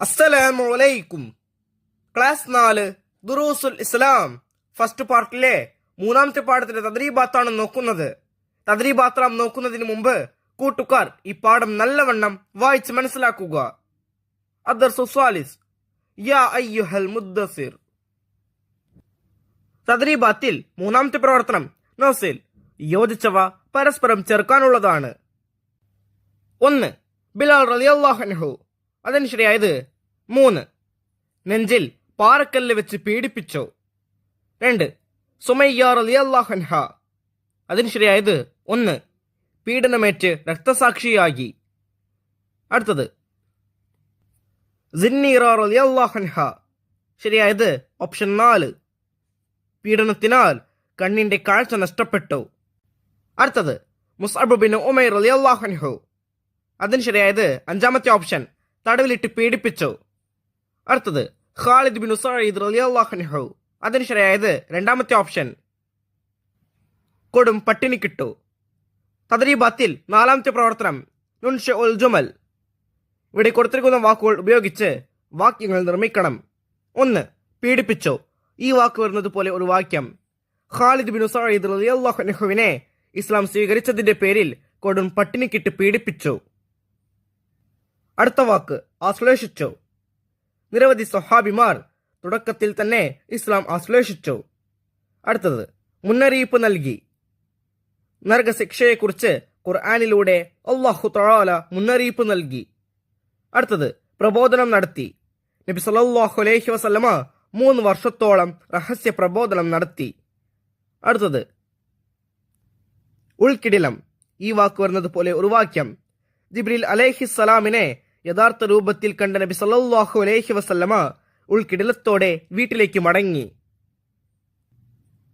അസ്സലാമു അലൈക്കും. ക്ലാസ് 4 ദുറൂസുൽ ഇസ്ലാം ഫസ്റ്റ് പാർട്ടിലെ മൂന്നാമത്തെ പാഠത്തിന്റെ തദ്രീബാത്താണ് നോക്കുന്നത്. തദ്രീബാത്രാം നോക്കുന്നതിന് മുമ്പ് കൂട്ടുകാർ ഈ പാഠം നല്ലവണ്ണം വായിച്ച് മനസ്സിലാക്കുക. അദ്ദർസു സ്വാലിസ് യാ അയ്യുഹൽ മുദ്ദസിർ. തദ്രീബാത്തിൽ മൂന്നാമത്തെ പ്രവർത്തനം നോസിൽ യോജിച്ചവ പരസ്പരം ചേർക്കാനുള്ളതാണ്. 1. ബിലാൽ റളിയല്ലാഹു അൻഹു. അതിന് ശരിയായത് 3. നെഞ്ചിൽ പാറക്കല്ല് വെച്ച് പീഡിപ്പിച്ചു. 2. സുമയ്യ റളിയല്ലാഹു അൻഹ. അതിന് ശരിയായത് 1. പീഡനമേറ്റ് രക്തസാക്ഷിയായി. അടുത്തത് സിന്നീറ റളിയല്ലാഹു അൻഹ. ശരിയായത് ഓപ്ഷൻ 4. പീഡനത്തിനാൽ കണ്ണിന്റെ കാഴ്ച നഷ്ടപ്പെട്ടു. അടുത്തത് മുസ്അബ് ബിൻ ഉമൈർ റളിയല്ലാഹു അൻഹു. അതിന് ശരിയായത് 5ാമത്തെ ഓപ്ഷൻ, തടവിലിട്ട് പീഡിപ്പിച്ചു. അടുത്തത് ഖാലിദ് ബിൻ സഈദ് റളിയല്ലാഹു അൻഹു. അതിന് ശരിയായത് 2ാമത്തെ ഓപ്ഷൻ, കൊടും പട്ടിണി കിട്ടു. തദ്രീബാത്തിൽ 4ാമത്തെ പ്രവർത്തനം നുൻഷഉൽ ജുമൽ. ഇവിടെ കൊടുത്തിരിക്കുന്ന വാക്കുകൾ ഉപയോഗിച്ച് വാക്യങ്ങൾ നിർമ്മിക്കണം. 1. പീഡിപ്പിച്ചു. ഈ വാക്ക് വരുന്നത് പോലെ ഒരു വാക്യം. ഖാലിദ് ബിൻ സഈദ് റളിയല്ലാഹു അൻഹുവിനെ ഇസ്ലാം സ്വീകരിച്ചതിന്റെ പേരിൽ കൊടും പട്ടിണിക്കിട്ട് പീഡിപ്പിച്ചു. അടുത്ത വാക്ക് ആശ്ലേഷിച്ചു. നിരവധി സ്വഹാബിമാർ തുടക്കത്തിൽ തന്നെ ഇസ്ലാം ആശ്ലേഷിച്ചു. അടുത്തത് മുന്നറിയിപ്പ് നൽകി. നരകശിക്ഷയെക്കുറിച്ച് ഖുർആനിലൂടെ അല്ലാഹു തആല മുന്നറിയിപ്പ് നൽകി. അടുത്തത് പ്രബോധനം നടത്തി. നബി സല്ലല്ലാഹു അലൈഹി വസല്ലമ 3 വർഷത്തോളം രഹസ്യ പ്രബോധനം നടത്തി. അടുത്തത് ഉൾക്കിടിലം. ഈ വാക്ക് വരുന്നത് പോലെ ഒരു വാക്യം. ജിബ്രീൽ അലൈഹിസ്സലാമിനെ യഥാർത്ഥ രൂപത്തിൽ കണ്ട നബി സല്ലല്ലാഹു അലൈഹി വസല്ലമ ഉൾക്കിടിലത്തോടെ വീട്ടിലേക്ക് മടങ്ങി.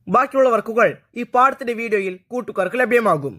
ബാക്കിയുള്ള വർക്കുകൾ ഈ പാഠത്തിന്റെ വീഡിയോയിൽ കൂട്ടുകാർക്ക് ലഭ്യമാകും.